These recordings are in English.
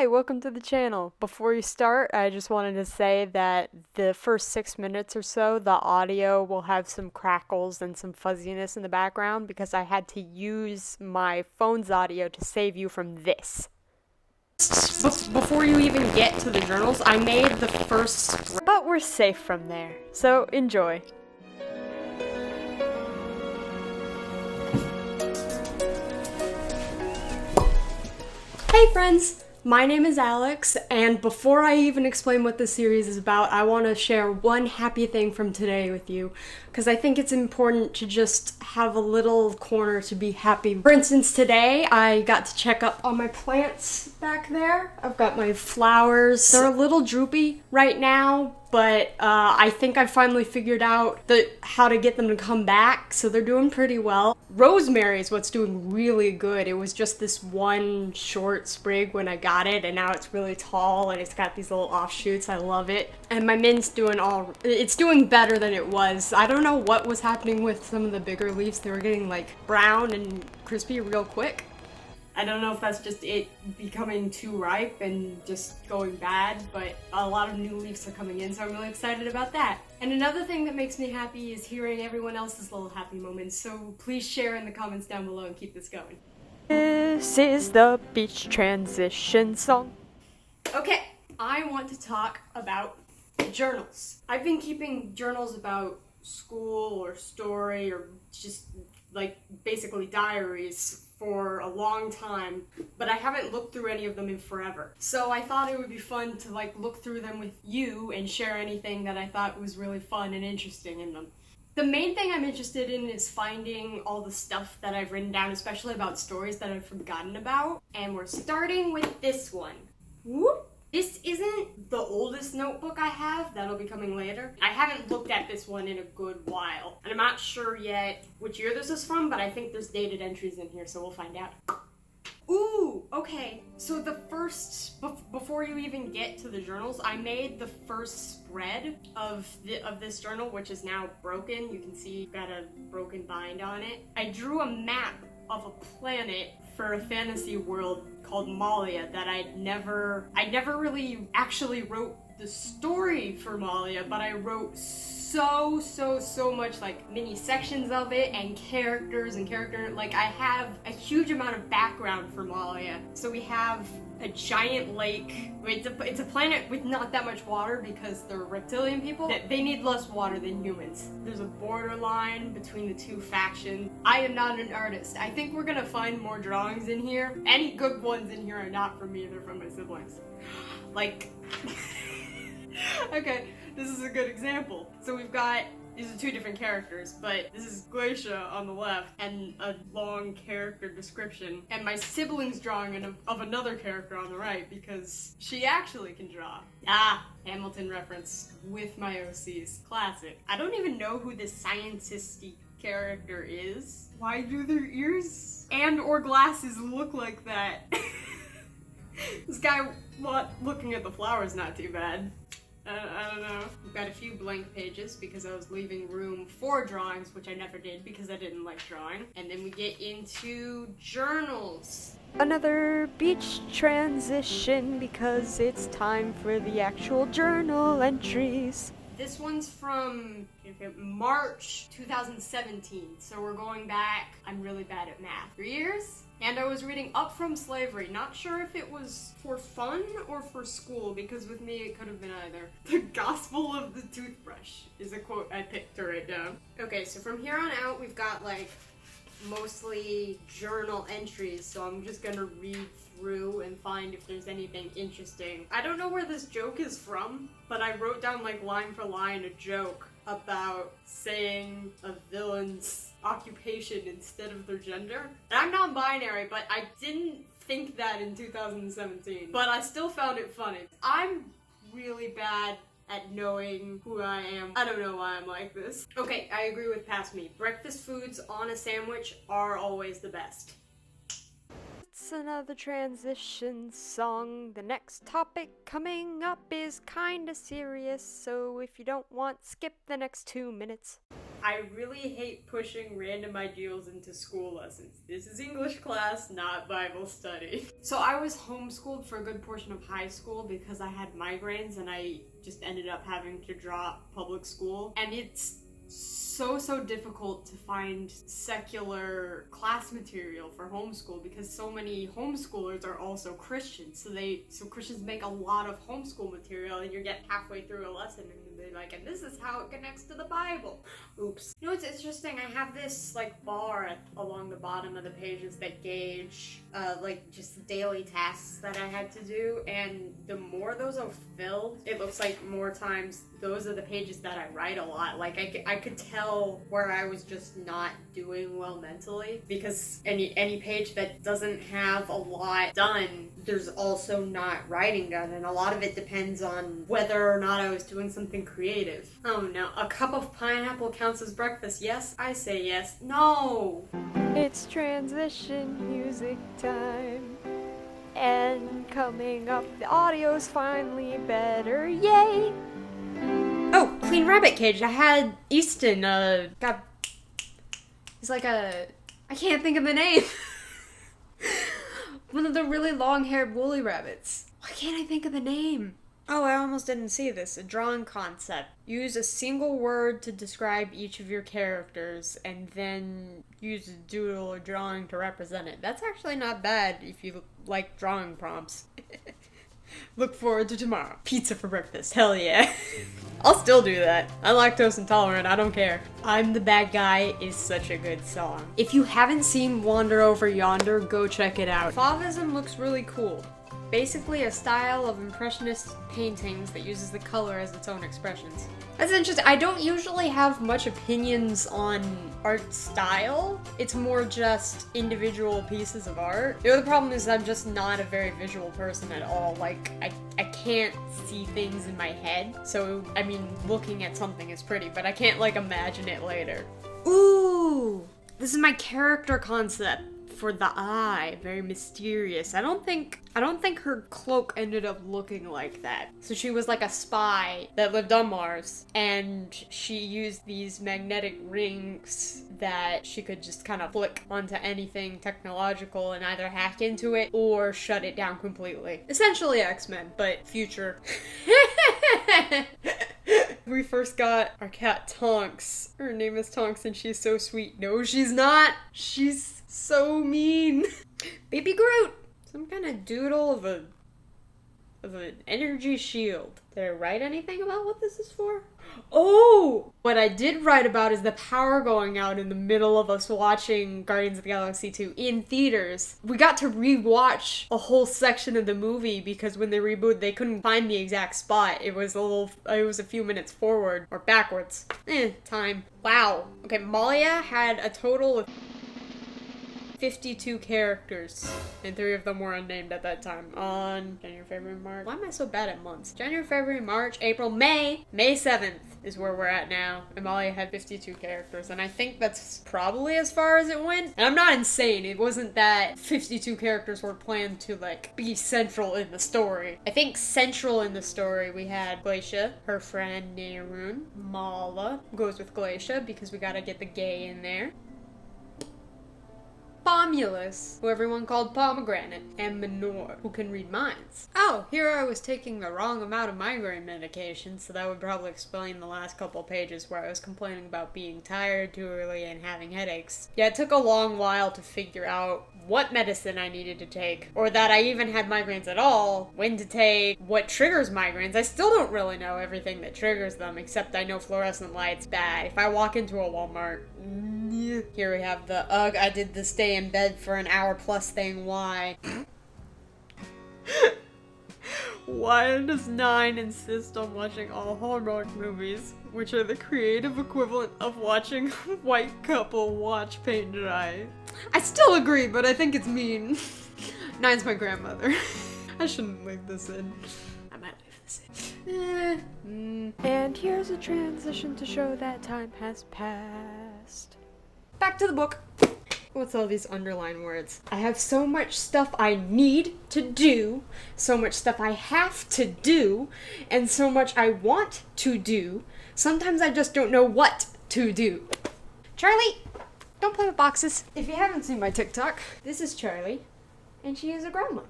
Hi, welcome to the channel. Before you start, I just wanted to say that the first 6 minutes or so, the audio will have some crackles and some fuzziness in the background because I had to use my phone's audio to save you from this. Before you even get to the journals, I made the first... But we're safe from there, so enjoy. Hey friends! My name is Alex, and before I even explain what this series is about, I want to share one happy thing from today with you, because I think it's important to just have a little corner to be happy. For instance, today I got to check up on my plants back there. I've got my flowers. They're a little droopy right now, but I think I finally figured out how to get them to come back, so they're doing pretty well. Rosemary is what's doing really good. It was just this one short sprig when I got it, and now it's really tall and it's got these little offshoots. I love it. And my mint's it's doing better than it was. I don't know what was happening with some of the bigger leaves. They were getting like brown and crispy real quick. I don't know if that's just it becoming too ripe and just going bad, but a lot of new leaves are coming in, so I'm really excited about that. And another thing that makes me happy is hearing everyone else's little happy moments, so please share in the comments down below and keep this going. This is the beach transition song. Okay, I want to talk about journals. I've been keeping journals about school or story or just like basically diaries for a long time, but I haven't looked through any of them in forever. So I thought it would be fun to like look through them with you and share anything that I thought was really fun and interesting in them. The main thing I'm interested in is finding all the stuff that I've written down, especially about stories that I've forgotten about. And we're starting with this one. Whoop! This isn't the oldest notebook I have, that'll be coming later. I haven't looked at this one in a good while, and I'm not sure yet which year this is from, but I think there's dated entries in here, so we'll find out. Ooh, okay, so before you even get to the journals, I made the first spread of this journal, which is now broken. You can see you've got a broken bind on it. I drew a map of a planet for a fantasy world called Malia that I never really actually wrote the story for Malia, but I wrote so much like mini sections of it and characters and like I have a huge amount of background for Malia. So we have a giant lake. It's a planet with not that much water because they're reptilian people. They need less water than humans. There's a borderline between the two factions. I am not an artist. I think we're gonna find more drawings in here. Any good ones in here are not from me, they're from my siblings. Like, okay, this is a good example. So we've got, these are two different characters, but this is Glacia on the left and a long character description, and my sibling's drawing of another character on the right because she actually can draw. Ah, Hamilton reference with my OCs. Classic. I don't even know who this scientist-y character is. Why do their ears and or glasses look like that? This guy looking at the flowers not too bad. I don't know. We've got a few blank pages because I was leaving room for drawings, which I never did because I didn't like drawing. And then we get into journals. Another beach transition because it's time for the actual journal entries. This one's from March 2017, so we're going back. I'm really bad at math. 3 years? And I was reading Up From Slavery. Not sure if it was for fun or for school, because with me it could have been either. The Gospel of the Toothbrush is a quote I picked to write down. Okay, so from here on out we've got like mostly journal entries, so I'm just gonna read through and find if there's anything interesting. I don't know where this joke is from, but I wrote down like line for line a joke about saying a villain's occupation instead of their gender. And I'm non-binary, but I didn't think that in 2017, but I still found it funny. I'm really bad at knowing who I am. I don't know why I'm like this. Okay, I agree with Past Me. Breakfast foods on a sandwich are always the best. It's another transition song. The next topic coming up is kinda serious, so if you don't want, skip the next 2 minutes. I really hate pushing random ideals into school lessons. This is English class, not Bible study. So I was homeschooled for a good portion of high school because I had migraines and I just ended up having to drop public school. And it's so difficult to find secular class material for homeschool because so many homeschoolers are also Christians. So Christians make a lot of homeschool material and you get halfway through a lesson and they're like, and this is how it connects to the Bible. Oops. You know what's interesting? I have this like bar along the bottom of the pages that gauge like just daily tasks that I had to do, and the more those are filled, it looks like more times those are the pages that I write a lot. Like I could tell where I was just not doing well mentally, because any page that doesn't have a lot done, there's also not writing done, and a lot of it depends on whether or not I was doing something creative. Oh no, a cup of pineapple counts as breakfast. Yes, I say yes. No! It's transition music time. And coming up, the audio's finally better. Yay! Oh, clean rabbit cage. I had Easton, he's like I can't think of the name. One of the really long-haired woolly rabbits. Why can't I think of the name? Oh, I almost didn't see this. A drawing concept. Use a single word to describe each of your characters, and then use a doodle or drawing to represent it. That's actually not bad if you like drawing prompts. Look forward to tomorrow. Pizza for breakfast. Hell yeah. I'll still do that. I'm lactose intolerant. I don't care. I'm the Bad Guy is such a good song. If you haven't seen Wander Over Yonder, go check it out. Fauvism looks really cool. Basically a style of impressionist paintings that uses the color as its own expressions. That's interesting. I don't usually have much opinions on art style. It's more just individual pieces of art. The other problem is I'm just not a very visual person at all. Like, I can't see things in my head. So, I mean, looking at something is pretty, but I can't, like, imagine it later. Ooh! This is my character concept for the eye. Very mysterious. I don't think her cloak ended up looking like that. So she was like a spy that lived on Mars, and she used these magnetic rings that she could just kind of flick onto anything technological and either hack into it or shut it down completely. Essentially X-Men, but future. We first got our cat Tonks. Her name is Tonks and she's so sweet. No, she's not. She's so mean. Baby Groot. Some kind of doodle of an energy shield. Did I write anything about what this is for? Oh! What I did write about is the power going out in the middle of us watching Guardians of the Galaxy 2 in theaters. We got to rewatch a whole section of the movie because when they rebooted, they couldn't find the exact spot. It was a few minutes forward or backwards. Time. Wow. Okay, Malia had a total of 52 characters, and 3 of them were unnamed at that time. On January, February, March. Why am I so bad at months? January, February, March, April, May 7th is where we're at now. Amalia had 52 characters, and I think that's probably as far as it went. And I'm not insane. It wasn't that 52 characters were planned to, like, be central in the story. I think central in the story we had Glacia, her friend Nerun, Mala, goes with Glacia because we gotta get the gay in there. Pomulus, who everyone called Pomegranate, and Minor, who can read minds. Oh, here I was taking the wrong amount of migraine medication, so that would probably explain the last couple pages where I was complaining about being tired too early and having headaches. Yeah, it took a long while to figure out what medicine I needed to take, or that I even had migraines at all, when to take, what triggers migraines. I still don't really know everything that triggers them, except I know fluorescent light's bad. If I walk into a Walmart, here we have the, ugh, I did the stay in bed for an hour plus thing, why? Why does 9 insist on watching all Hallmark movies, which are the creative equivalent of watching white couple watch paint dry? I still agree, but I think it's mean. 9's my grandmother. I shouldn't leave this in. I might leave this in. And here's a transition to show that time has passed. Back to the book. What's all these underlined words? I have so much stuff I need to do, so much stuff I have to do, and so much I want to do. Sometimes I just don't know what to do. Charlie, don't play with boxes. If you haven't seen my TikTok, this is Charlie, and she is a grandma.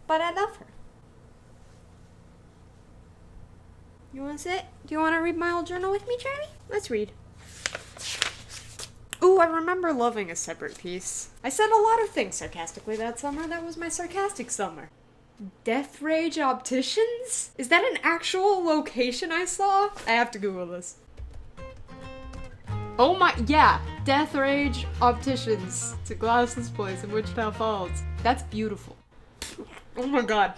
But I love her. You want to sit? Do you want to read my old journal with me, Charlie? Let's read. Ooh, I remember loving a separate piece. I said a lot of things sarcastically that summer. That was my sarcastic summer. Death Rage Opticians? Is that an actual location I saw? I have to Google this. Oh my, yeah. Death Rage Opticians. It's a glasses place in Wichita Falls. That's beautiful. Oh my god.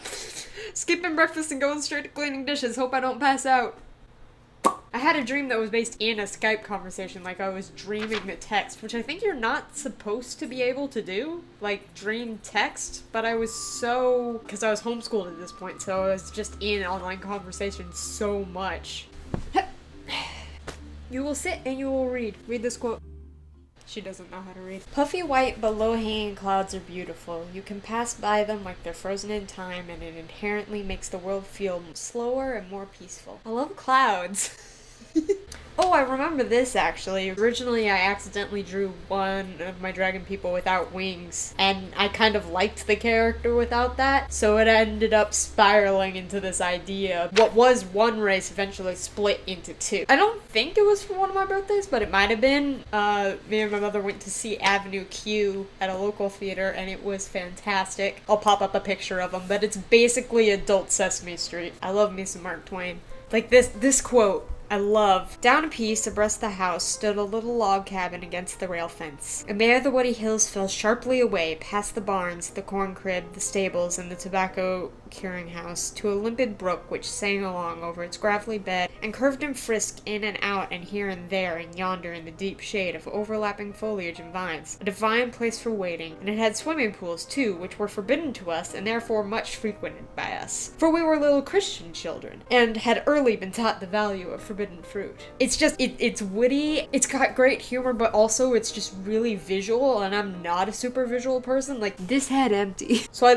Skipping breakfast and going straight to cleaning dishes. Hope I don't pass out. I had a dream that was based in a Skype conversation, like I was dreaming the text, which I think you're not supposed to be able to do, like dream text, but I was so, because I was homeschooled at this point, so I was just in online conversations so much. You will sit and you will read. Read this quote. She doesn't know how to read. Puffy white but low-hanging clouds are beautiful. You can pass by them like they're frozen in time, and it inherently makes the world feel slower and more peaceful. I love clouds. Oh, I remember this actually. Originally, I accidentally drew one of my dragon people without wings, and I kind of liked the character without that, so it ended up spiraling into this idea. What was one race eventually split into two. I don't think it was for one of my birthdays, but it might have been. Me and my mother went to see Avenue Q at a local theater, and it was fantastic. I'll pop up a picture of them, but it's basically adult Sesame Street. I love me some Mark Twain. Like this quote. I love. Down a piece abreast the house stood a little log cabin against the rail fence, and there the woody hills fell sharply away past the barns, the corn crib, the stables, and the tobacco curing house to a limpid brook which sang along over its gravelly bed and curved and frisked in and out and here and there and yonder in the deep shade of overlapping foliage and vines. A divine place for wading, and it had swimming pools too, which were forbidden to us and therefore much frequented by us, for we were little Christian children and had early been taught the value of forbidden fruit. It's just, it's witty, it's got great humor, but also it's just really visual, and I'm not a super visual person. Like, this head empty. So I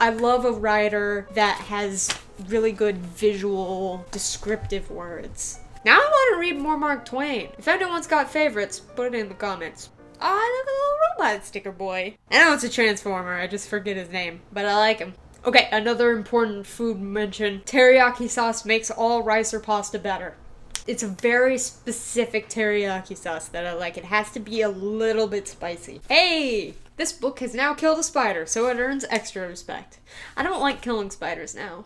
love a writer that has really good visual descriptive words. Now I want to read more Mark Twain. If anyone's got favorites, put it in the comments. Oh, I love a little robot sticker boy. I know it's a transformer, I just forget his name, but I like him. Okay, another important food mention. Teriyaki sauce makes all rice or pasta better. It's a very specific teriyaki sauce that I like. It has to be a little bit spicy. Hey! This book has now killed a spider, so it earns extra respect. I don't like killing spiders now.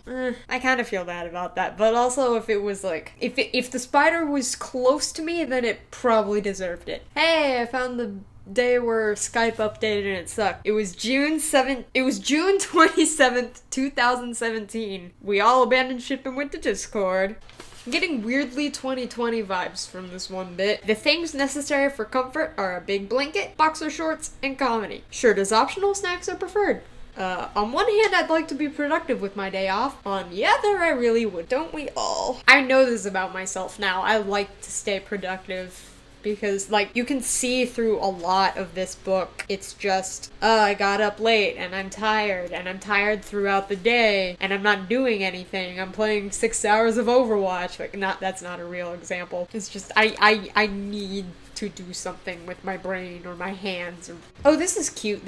I kind of feel bad about that, but also if it was like, if the spider was close to me, then it probably deserved it. Hey, I found the day where Skype updated and it sucked. It was June 27th, 2017. We all abandoned ship and went to Discord. I'm getting weirdly 2020 vibes from this one bit. The things necessary for comfort are a big blanket, boxer shorts, and comedy. Shirt is optional, snacks are preferred. On one hand, I'd like to be productive with my day off. On the other, I really would. Don't we all? I know this about myself now. I like to stay productive. Because, like, you can see through a lot of this book. It's just, I got up late, and I'm tired throughout the day, and I'm not doing anything. I'm playing 6 hours of Overwatch. Like, that's not a real example. It's just, I need to do something with my brain or my hands. Oh, this is cute.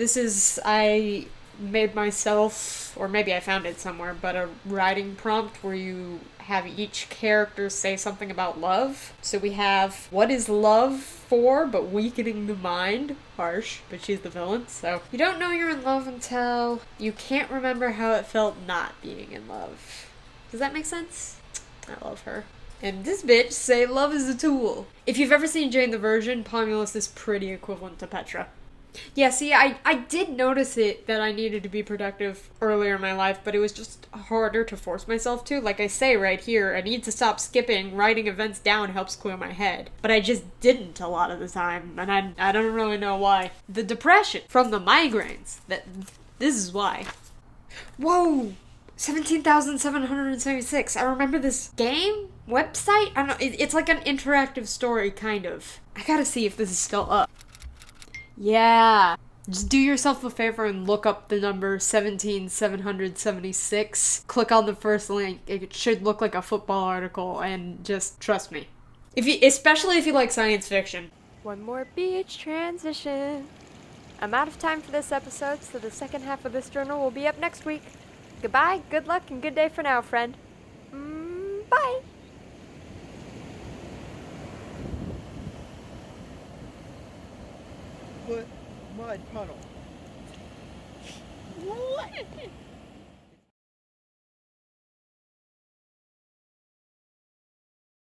I made myself, or maybe I found it somewhere, but a writing prompt where you have each character say something about love. So we have, what is love for but weakening the mind? Harsh, but she's the villain, so. You don't know you're in love until you can't remember how it felt not being in love. Does that make sense? I love her. And this bitch say love is a tool. If you've ever seen Jane the Virgin, Pomulus is pretty equivalent to Petra. Yeah, see, I did notice it that I needed to be productive earlier in my life, but it was just harder to force myself to. Like I say right here, I need to stop skipping. Writing events down helps clear my head. But I just didn't a lot of the time, and I don't really know why. The depression from the migraines, this is why. Whoa! 17,776. I remember this game? Website? I don't know, it's like an interactive story, kind of. I gotta see if this is still up. Yeah. Just do yourself a favor and look up the number 17,776. Click on the first link. It should look like a football article, and just trust me. Especially if you like science fiction. One more beach transition. I'm out of time for this episode, so the second half of this journal will be up next week. Goodbye, good luck, and good day for now, friend. Bye! Foot mud puddle. What?